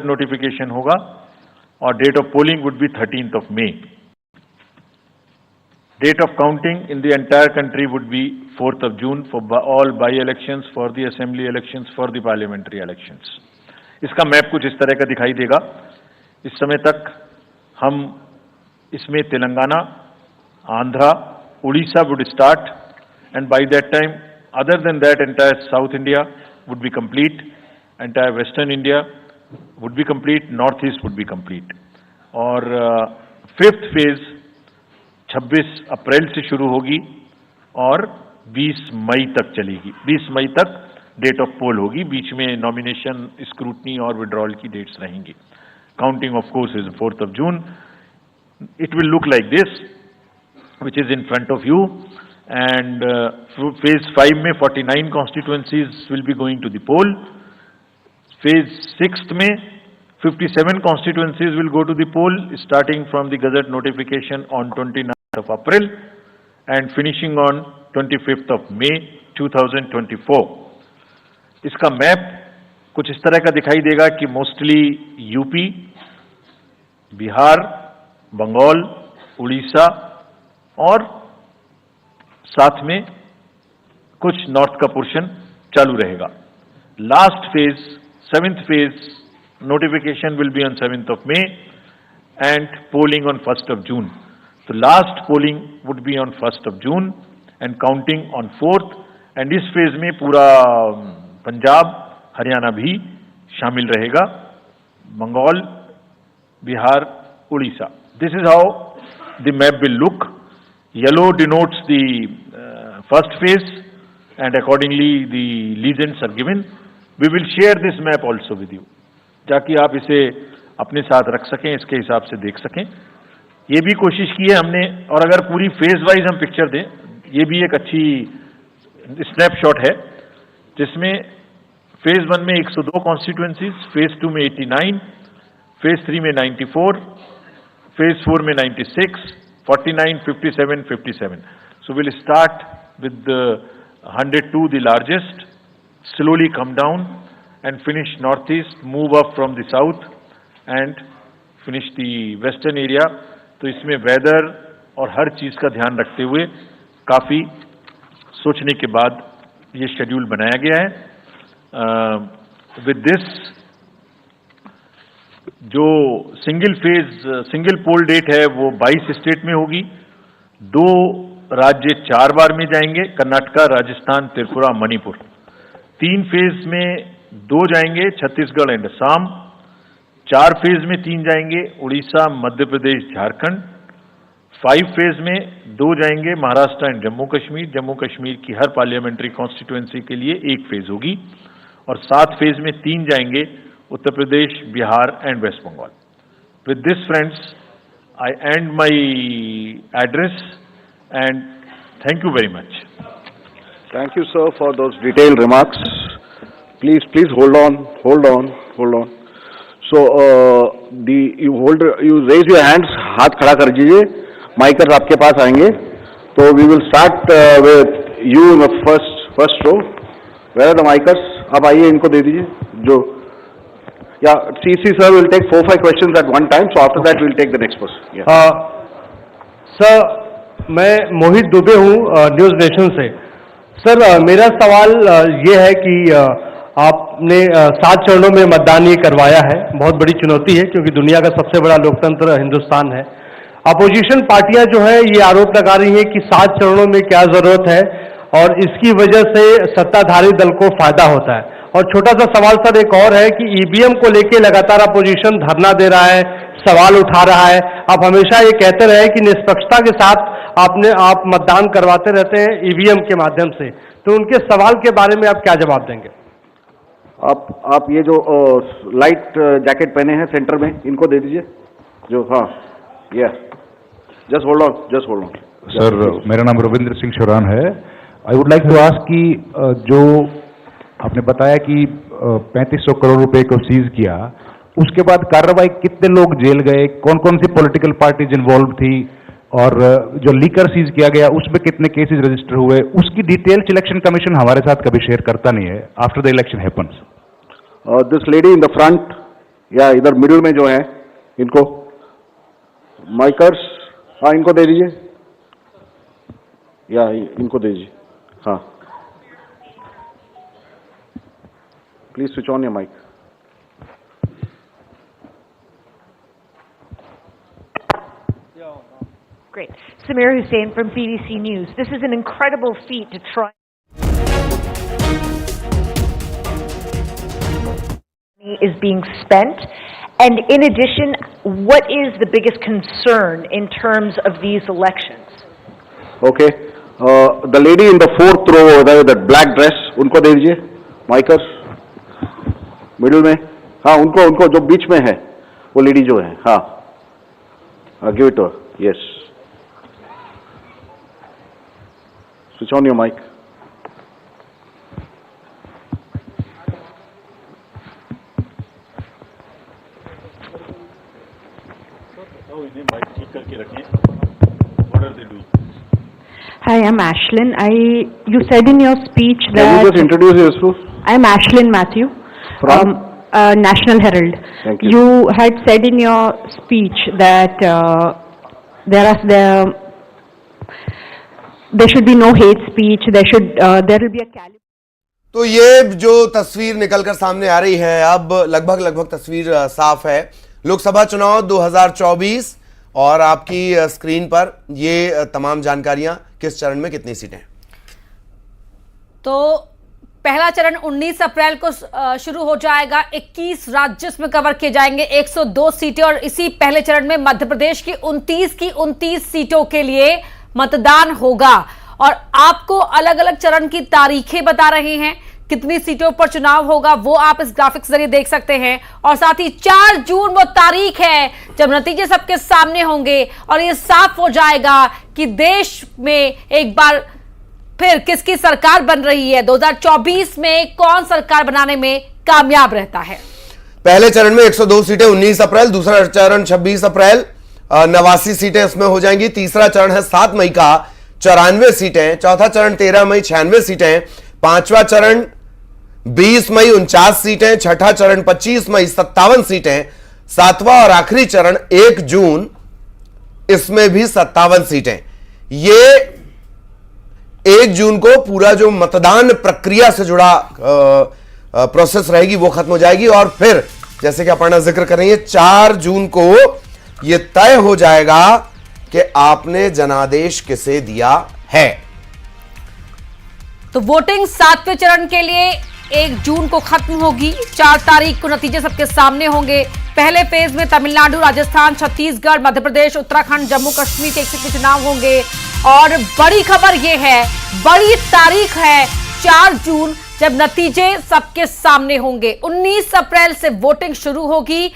Notification होगा और date of polling would be 13th of May. Date of counting in the entire country would be 4th of June for all by-elections, for the assembly elections, for the parliamentary elections. इसका map कुछ इस तरह का दिखाई देगा. इस समय तक हम इसमें Telangana, Andhra, Orissa would start, and by that time, other than that, entire South India would be complete, entire Western India would be complete, Northeast would be complete. और फिफ्थ फेज 26 अप्रैल से शुरू होगी और 20 मई तक चलेगी. 20 मई तक डेट ऑफ पोल होगी. बीच में नॉमिनेशन, स्क्रूटनी और विड्रॉल की डेट्स रहेंगी. Counting of course is 4th of June. It will look like this, which is in front of you. And phase 5 में 49 constituencies will be going to the poll. Phase 6 में 57 constituencies will go to the poll, starting from the Gazette notification on 29th of April and finishing on 25th of May 2024. इसका map कुछ इस तरह का दिखाई देगा कि मोस्टली यूपी, बिहार, बंगाल, उड़ीसा और साथ में कुछ नॉर्थ का पोर्शन चालू रहेगा. Last phase, 7th phase notification will be on 7th of May and polling on 1st of June. So last polling would be on 1st of June and counting on 4th. And इस phase में पूरा पंजाब, हरियाणा भी शामिल रहेगा, Bengal, Bihar, Orissa. This is how the map will look. Yellow denotes the first phase and accordingly the legends are given. We will share this map also with you, ताकि आप इसे अपने साथ रख सकें, इसके हिसाब से देख सकें. ये भी कोशिश की है हमने, और अगर पूरी फेज वाइज हम पिक्चर दें, ये भी एक अच्छी स्नैपशॉट है, जिसमें फेज 1 में 102 कॉन्स्टिट्यूएंसीज, फेज 2 में 89, फेज 3 में 94, फेज 4 में 96, 49, 57, 57. So we'll start with the 102, the largest, slowly come down and finish northeast, move up from the south and finish the western area. तो इसमें वेदर और हर चीज का ध्यान रखते हुए काफी सोचने के बाद ये शेड्यूल बनाया गया है. विद दिस, जो सिंगल पोल डेट है वो 22 स्टेट में होगी. 2 राज्य 4 बार में जाएंगे, कर्नाटका, राजस्थान, त्रिपुरा, मणिपुर. 3 फेज में 2 जाएंगे, छत्तीसगढ़ एंड असम. 4 फेज में 3 जाएंगे, उड़ीसा, मध्य प्रदेश, झारखंड. 5 फेज में 2 जाएंगे, महाराष्ट्र एंड जम्मू कश्मीर. जम्मू कश्मीर की हर पार्लियामेंट्री कॉन्स्टिट्यूएंसी के लिए 1 फेज होगी. और 7 फेज में 3 जाएंगे, Uttar Pradesh, Bihar and west Bengal. With this friends, I and my address and thank you very much. Thank you, sir, for those detailed remarks. Please hold on. So, you raise your hands, हाथ खड़ा कर दीजिए. माइकर्स आपके पास आएंगे. तो we will start with you in the first row. Where are the micers? आप आइए, इनको दे दीजिए. जो, yeah, CC sir will take 4-5 questions at one time. So after that we'll take the next person. Yeah. Sir, मैं मोहित दुबे हूँ news nation से. Sir, मेरा सवाल ये है कि आपने 7 चरणों में मतदान ये करवाया है. बहुत बड़ी चुनौती है क्योंकि दुनिया का सबसे बड़ा लोकतंत्र हिंदुस्तान है. अपोजिशन पार्टियां जो है ये आरोप लगा रही हैं कि 7 चरणों में क्या जरूरत है और इसकी वजह से सत्ताधारी दल को फायदा होता है. और छोटा सा सवाल सर एक और है कि ईवीएम को लेके लगातार अपोजिशन धरना दे रहा है, सवाल उठा रहा है. आप हमेशा ये कहते रहे कि निष्पक्षता के साथ आप मतदान करवाते रहते हैं ईवीएम के माध्यम से, तो उनके सवाल के बारे में आप क्या जवाब देंगे? आप ये जो लाइट जैकेट पहने हैं सेंटर में, इनको दे दीजिए. जो, हाँ, जस्ट होल्ड ऑन. सर, मेरा नाम रविंद्र सिंह शोरान है. I would like to ask कि जो आपने बताया कि 3500 करोड़ रुपए को सीज किया, उसके बाद कार्रवाई कितने लोग जेल गए, कौन कौन सी पॉलिटिकल पार्टीज इन्वॉल्व थी, और जो लीकर सीज किया गया उसमें कितने केसेस रजिस्टर हुए, उसकी डिटेल्स इलेक्शन कमीशन हमारे साथ कभी शेयर करता नहीं है after the election happens. This lady in the front, या इधर मिडिल में जो है इनको माइकर्स, हाँ इनको दे दीजिए, या इनको दे दीजिए, हाँ please switch on your mic. Great. Samir Hussain from BBC News. This is an incredible feat to try. Is being spent. And in addition, what is the biggest concern in terms of these elections? Okay. The lady in the fourth row, that black dress, उनको दे दीजिए, माइकर्स, middle में, हाँ उनको जो बीच में है, वो lady जो है, हाँ, give it to her, yes. Switch on your mic. Hi, I'm Ashlyn. You said in your speech Can you just introduce yourself? I'm Ashlyn Matthew, From? National Herald. Thank you. You had said in your speech that there should be no hate speech. There will be a caliber. तो ये जो तस्वीर निकलकर सामने आ रही है, अब लगभग तस्वीर साफ है। लोकसभा चुनाव 2024 और आपकी स्क्रीन पर ये तमाम जानकारियां, किस चरण में कितनी सीटें। तो पहला चरण 19 अप्रैल को शुरू हो जाएगा। 21 राज्य इसमें कवर किए जाएंगे, 102 सीटें, और इसी पहले चरण में मध्य प्रदेश की 29 सीटों के लिए मतदान होगा। और आपको अलग अलग चरण की तारीखें बता रहे हैं, कितनी सीटों पर चुनाव होगा वो आप इस ग्राफिक्स जरिए देख सकते हैं। और साथ ही 4 जून वो तारीख है जब नतीजे सबके सामने होंगे और ये साफ हो जाएगा कि देश में एक बार फिर किसकी सरकार बन रही है, 2024 में कौन सरकार बनाने में कामयाब रहता है। पहले चरण में 102 सीटें 19 अप्रैल, दूसरा चरण 26 अप्रैल 89 सीटें इसमें हो जाएंगी। तीसरा चरण है 7 मई का 94 सीटें, चौथा चरण 13 मई 96 सीटें, पांचवा चरण 20 मई 49 सीटें, छठा चरण 25 मई 57 सीटें, सातवां और आखिरी चरण 1 जून, इसमें भी 57 सीटें। ये 1 जून को पूरा जो मतदान प्रक्रिया से जुड़ा प्रोसेस रहेगी वो खत्म हो जाएगी और फिर जैसे कि अपर्णा जिक्र कर रही है 4 जून को यह तय हो जाएगा कि आपने जनादेश किसे दिया है। तो वोटिंग 7वें चरण के लिए 1 जून को खत्म होगी। 4 तारीख को नतीजे सबके सामने होंगे। पहले फेज में तमिलनाडु, राजस्थान, छत्तीसगढ़, मध्य प्रदेश, उत्तराखंड, जम्मू कश्मीर के 1 चुनाव होंगे। और बड़ी खबर यह है, बड़ी तारीख है 4 जून, जब नतीजे सबके सामने होंगे। 19 अप्रैल से वोटिंग शुरू होगी।